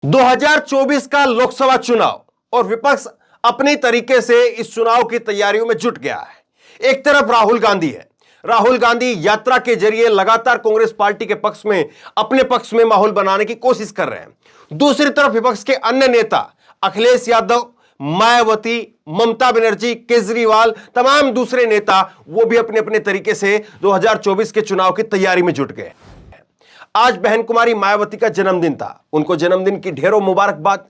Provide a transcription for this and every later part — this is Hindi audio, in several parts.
2024 का लोकसभा चुनाव और विपक्ष अपनी तरीके से इस चुनाव की तैयारियों में जुट गया है। एक तरफ राहुल गांधी है। राहुल गांधी यात्रा के जरिए लगातार कांग्रेस पार्टी के पक्ष में अपने पक्ष में माहौल बनाने की कोशिश कर रहे हैं। दूसरी तरफ विपक्ष के अन्य नेता अखिलेश यादव, मायावती, ममता बनर्जी, केजरीवाल, तमाम दूसरे नेता वो भी अपने अपने तरीके से 2024 के चुनाव की तैयारी में जुट गए। आज बहन कुमारी मायावती का जन्मदिन था। उनको जन्मदिन की ढेरों मुबारकबाद।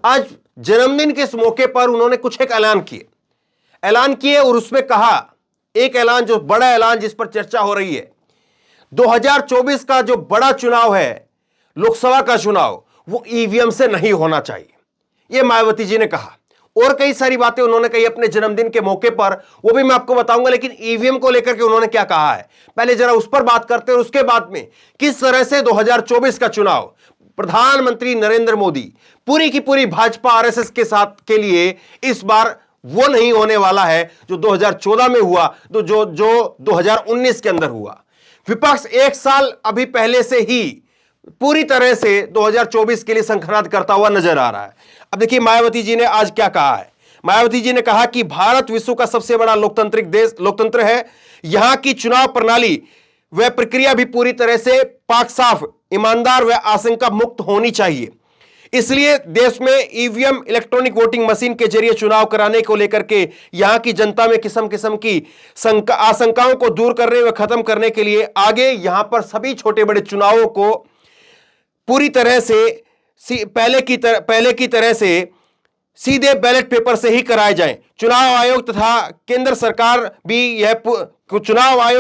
आज जन्मदिन के इस मौके पर उन्होंने कुछ एक ऐलान किए और उसमें कहा, एक ऐलान जो बड़ा ऐलान जिस पर चर्चा हो रही है, 2024 का जो बड़ा चुनाव है, लोकसभा का चुनाव, वो ईवीएम से नहीं होना चाहिए। यह मायावती जी ने कहा और कई सारी बातें उन्होंने कही अपने जन्मदिन के मौके पर, वो भी मैं आपको बताऊंगा। लेकिन ईवीएम को लेकर के उन्होंने क्या कहा है, पहले जरा उस पर बात करते हैं। उसके बाद में किस तरह से 2024 का चुनाव प्रधानमंत्री नरेंद्र मोदी पूरी की पूरी भाजपा आरएसएस के साथ के लिए इस बार वो नहीं होने वाला है जो 2014 में हुआ, तो जो 2019 के अंदर हुआ। विपक्ष एक साल अभी पहले से ही पूरी तरह से 2024 के लिए संखनाद करता हुआ नजर आ रहा है। अब देखिए मायावती जी ने आज क्या कहा है। मायावती जी ने कहा कि भारत विश्व का सबसे बड़ा लोकतंत्र है। यहां की चुनाव प्रणाली व प्रक्रिया भी पूरी तरह से पाक साफ, ईमानदार व आशंका मुक्त होनी चाहिए। इसलिए देश में ईवीएम, इलेक्ट्रॉनिक वोटिंग मशीन के जरिए चुनाव कराने को लेकर के यहां की जनता में किस्म किस्म की आशंकाओं को दूर करने व खत्म करने के लिए आगे यहां पर सभी छोटे बड़े चुनावों को पूरी तरह से पहले की तरह से सीधे बैलेट पेपर से ही कराए जाएं। चुनाव आयोग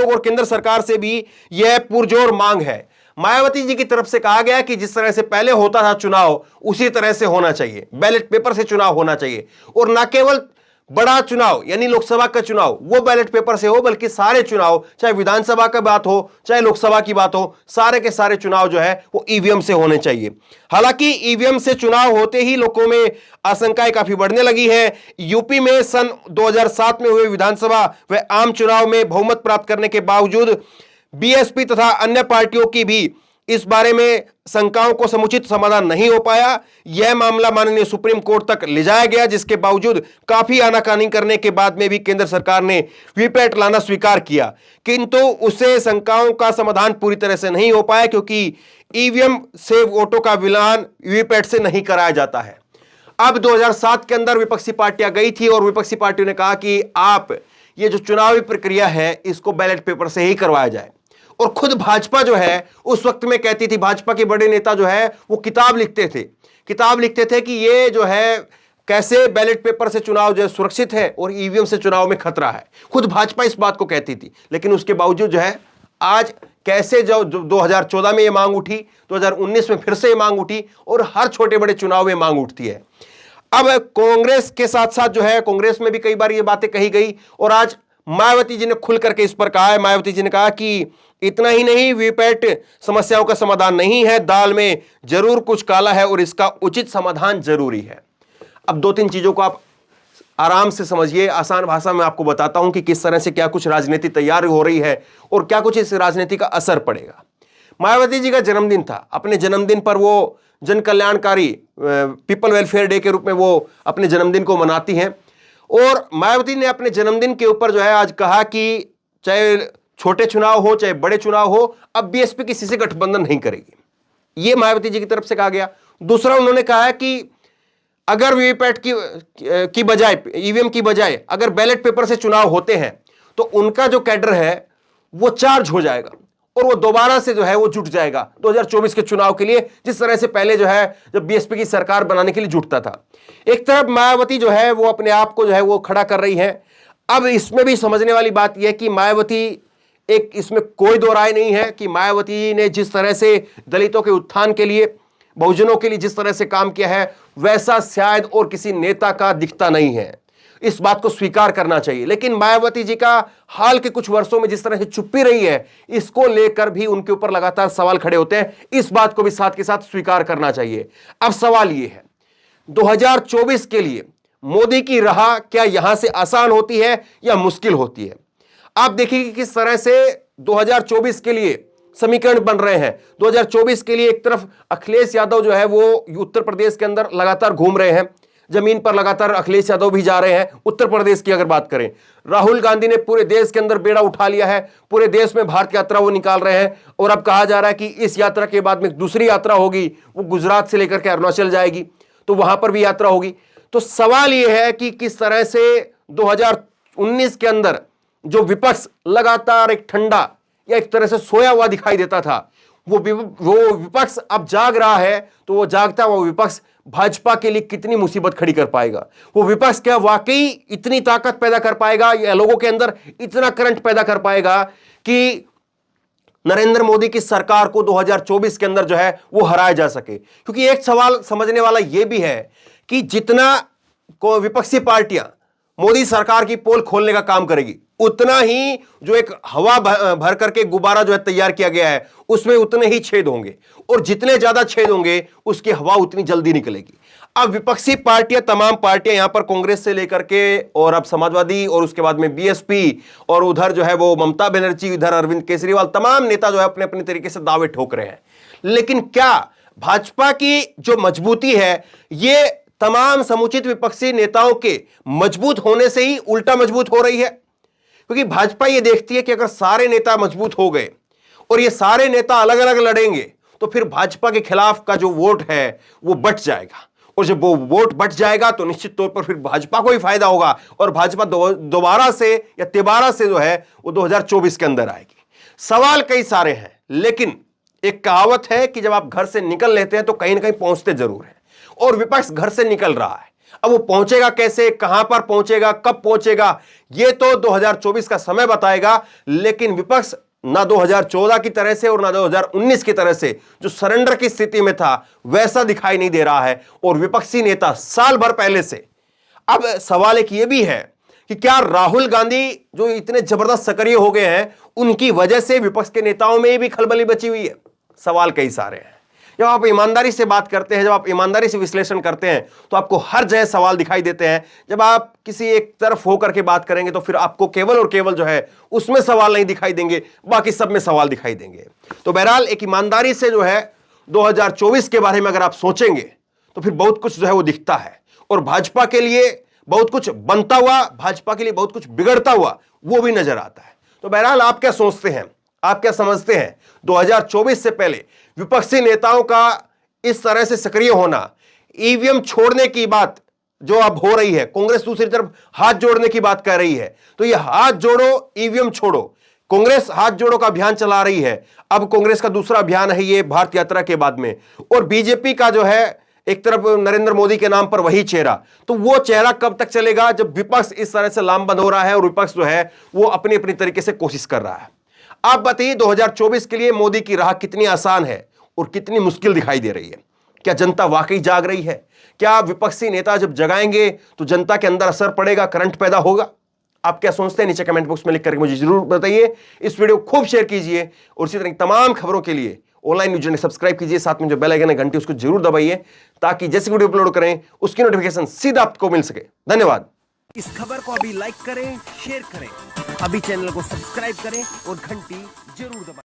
और केंद्र सरकार से भी यह पुरजोर मांग है। मायावती जी की तरफ से कहा गया कि जिस तरह से पहले होता था चुनाव, उसी तरह से होना चाहिए, बैलेट पेपर से चुनाव होना चाहिए। और न केवल बड़ा चुनाव यानी लोकसभा का चुनाव वो बैलेट पेपर से हो, बल्कि सारे चुनाव, चाहे विधानसभा की बात हो चाहे लोकसभा की बात हो, सारे के सारे चुनाव जो है वो ईवीएम से होने चाहिए। हालांकि ईवीएम से चुनाव होते ही लोगों में आशंकाएं काफी बढ़ने लगी है। यूपी में सन 2007 में हुए विधानसभा व आम चुनाव में बहुमत प्राप्त करने के बावजूद बीएसपी तथा अन्य पार्टियों की भी इस बारे में शंकाओं को समुचित समाधान नहीं हो पाया। यह मामला माननीय सुप्रीम कोर्ट तक ले जाया गया, जिसके बावजूद काफी आनाकानी करने के बाद में भी केंद्र सरकार ने वीपैट लाना स्वीकार किया, किंतु उससे शंकाओं का समाधान पूरी तरह से नहीं हो पाया, क्योंकि ईवीएम से वोटों का मिलान वीपैट से नहीं कराया जाता है। अब 2007 के अंदर विपक्षी पार्टियां गई थी और विपक्षी पार्टियों ने कहा कि आप ये जो चुनावी प्रक्रिया है इसको बैलेट पेपर से ही करवाया जाए। और खुद भाजपा जो है उस वक्त में कहती थी, भाजपा के बड़े नेता जो है वो किताब लिखते थे कि ये जो है कैसे बैलेट पेपर से चुनाव जो है सुरक्षित है और ईवीएम से चुनाव में खतरा है। खुद भाजपा इस बात को कहती थी, लेकिन उसके बावजूद जो है आज कैसे जो 2014 में ये मांग उठी, 2019 में फिर से ये मांग उठी और हर छोटे बड़े चुनाव में मांग उठती है। अब कांग्रेस के साथ साथ जो है कांग्रेस में भी कई बार ये बातें कही गई और आज मायावती जी ने खुल करके इस पर कहा है। मायावती जी ने कहा कि इतना ही नहीं, वीपैट समस्याओं का समाधान नहीं है, दाल में जरूर कुछ काला है और इसका उचित समाधान जरूरी है। अब दो तीन चीजों को आप आराम से समझिए, आसान भाषा में आपको बताता हूं कि किस तरह से क्या कुछ राजनीति तैयार हो रही है और क्या कुछ इस राजनीति का असर पड़ेगा। मायावती जी का जन्मदिन था। अपने जन्मदिन पर वो जन कल्याणकारी पीपल वेलफेयर डे के रूप में वो अपने जन्मदिन को मनाती हैं। और मायावती ने अपने जन्मदिन के ऊपर जो है आज कहा कि चाहे छोटे चुनाव हो चाहे बड़े चुनाव हो, अब बीएसपी किसी से गठबंधन नहीं करेगी। यह मायावती जी की तरफ से कहा गया। दूसरा उन्होंने कहा है कि अगर वीवीपैट की बजाय, ईवीएम की बजाय अगर बैलेट पेपर से चुनाव होते हैं तो उनका जो कैडर है वो चार्ज हो जाएगा और वो दोबारा से जो है वो जुट जाएगा 2024 के चुनाव के लिए, जिस तरह से पहले जो है जब बीएसपी की सरकार बनाने के लिए जुटता था। एक तरफ मायावती जो है वो अपने आप को जो है वो खड़ा कर रही है। अब इसमें भी समझने वाली बात यह है कि मायावती, एक इसमें कोई दो राय नहीं है कि मायावती ने जिस तरह से दलितों के उत्थान के लिए, बहुजनों के लिए जिस तरह से काम किया है, वैसा शायद और किसी नेता का दिखता नहीं है। इस बात को स्वीकार करना चाहिए। लेकिन मायावती जी का हाल के कुछ वर्षों में जिस तरह से चुप्पी रही है, इसको लेकर भी उनके ऊपर लगातार सवाल खड़े होते हैं। इस बात को भी साथ के साथ स्वीकार करना चाहिए। अब सवाल यह है, 2024 के लिए मोदी की राह क्या यहां से आसान होती है या मुश्किल होती है? आप देखिए कि किस तरह से 2024 के लिए समीकरण बन रहे हैं। 2024 के लिए एक तरफ अखिलेश यादव जो है वो उत्तर प्रदेश के अंदर लगातार घूम रहे हैं, जमीन पर लगातार अखिलेश यादव भी जा रहे हैं। उत्तर प्रदेश की अगर बात करें, राहुल गांधी ने पूरे देश के अंदर बेड़ा उठा लिया है, पूरे देश में भारत यात्रा वो निकाल रहे हैं और अब कहा जा रहा है कि इस यात्रा के बाद में दूसरी यात्रा होगी, वो गुजरात से लेकर के अरुणाचल जाएगी, तो वहां पर भी यात्रा होगी। तो सवाल यह है कि किस तरह से 2019 के अंदर जो विपक्ष लगातार एक ठंडा या एक तरह से सोया हुआ दिखाई देता था, वो विपक्ष अब जाग रहा है, तो वो जागता हुआ विपक्ष भाजपा के लिए कितनी मुसीबत खड़ी कर पाएगा। वो विपक्ष क्या वाकई इतनी ताकत पैदा कर पाएगा या लोगों के अंदर इतना करंट पैदा कर पाएगा कि नरेंद्र मोदी की सरकार को 2024 के अंदर जो है वो हराया जा सके। क्योंकि एक सवाल समझने वाला यह भी है कि जितना विपक्षी पार्टियां मोदी सरकार की पोल खोलने का काम करेगी, उतना ही जो एक हवा भर करके गुब्बारा जो है तैयार किया गया है उसमें उतने ही छेद होंगे, और जितने ज्यादा छेद होंगे उसकी हवा उतनी जल्दी निकलेगी। अब विपक्षी पार्टियां, तमाम पार्टियां यहां पर कांग्रेस से लेकर के और अब समाजवादी और उसके बाद में बीएसपी और उधर जो है वो ममता बनर्जी, इधर अरविंद केजरीवाल, तमाम नेता जो है अपने अपने तरीके से दावे ठोक रहे हैं। लेकिन क्या भाजपा की जो मजबूती है ये तमाम समुचित विपक्षी नेताओं के मजबूत होने से ही उल्टा मजबूत हो रही है? क्योंकि भाजपा ये देखती है कि अगर सारे नेता मजबूत हो गए और ये सारे नेता अलग अलग लड़ेंगे तो फिर भाजपा के खिलाफ का जो वोट है वो बट जाएगा, और जब वो वोट बट जाएगा तो निश्चित तौर पर फिर भाजपा को ही फायदा होगा और भाजपा दोबारा से या तिबारा से जो है वो 2024 के अंदर आएगी। सवाल कई सारे हैं, लेकिन एक कहावत है कि जब आप घर से निकल लेते हैं तो कहीं ना कहीं पहुंचते जरूर है, और विपक्ष घर से निकल रहा है। अब वो पहुंचेगा कैसे, कहां पर पहुंचेगा, कब पहुंचेगा, ये तो 2024 का समय बताएगा। लेकिन विपक्ष ना 2014 की तरह से और ना 2019 की तरह से जो सरेंडर की स्थिति में था वैसा दिखाई नहीं दे रहा है, और विपक्षी नेता साल भर पहले से। अब सवाल एक ये भी है कि क्या राहुल गांधी जो इतने जबरदस्त सक्रिय हो गए हैं उनकी वजह से विपक्ष के नेताओं में भी खलबली बची हुई है? सवाल कई सारे हैं। जब आप ईमानदारी से बात करते हैं, जब आप ईमानदारी से विश्लेषण करते हैं तो आपको हर जगह सवाल दिखाई देते हैं। जब आप किसी एक तरफ होकर के बात करेंगे तो फिर आपको केवल और केवल जो है उसमें सवाल नहीं दिखाई देंगे, बाकी सब में सवाल दिखाई देंगे। तो बहरहाल एक ईमानदारी से जो है 2024 के बारे में अगर आप सोचेंगे तो फिर बहुत कुछ जो है वो दिखता है, और भाजपा के लिए बहुत कुछ बनता हुआ, भाजपा के लिए बहुत कुछ बिगड़ता हुआ वो भी नजर आता है। तो बहरहाल आप क्या सोचते हैं, आप क्या समझते हैं? 2024 से पहले विपक्षी नेताओं का इस तरह से सक्रिय होना, ईवीएम छोड़ने की बात जो अब हो रही है, कांग्रेस दूसरी तरफ हाथ जोड़ने की बात कर रही है, तो ये हाथ जोड़ो ईवीएम छोड़ो, कांग्रेस हाथ जोड़ो का अभियान चला रही है। अब कांग्रेस का दूसरा अभियान है ये भारत यात्रा के बाद में, और बीजेपी का जो है एक तरफ नरेंद्र मोदी के नाम पर वही चेहरा, तो वो चेहरा कब तक चलेगा जब विपक्ष इस तरह से लामबंद हो रहा है और विपक्ष जो है वो अपनी अपनी तरीके से कोशिश कर रहा है। आप बताइए 2024 के लिए मोदी की राह कितनी आसान है और कितनी मुश्किल दिखाई दे रही है? क्या जनता वाकई जाग रही है? क्या विपक्षी नेता जब जगाएंगे तो जनता के अंदर असर पड़ेगा, करंट पैदा होगा? आप क्या सोचते हैं नीचे कमेंट बॉक्स में लिख करके मुझे जरूर बताइए। इस वीडियो को खूब शेयर कीजिए और इसी तरह की तमाम खबरों के लिए ऑनलाइन न्यूज ने सब्सक्राइब कीजिए, साथ में जो बेल आइकन है घंटी उसको जरूर दबाइए ताकि जैसे वीडियो अपलोड करें उसकी नोटिफिकेशन सीधा आपको मिल सके। धन्यवाद। इस खबर को अभी लाइक करें, शेयर करें, अभी चैनल को सब्सक्राइब करें और घंटी जरूर दबाएं।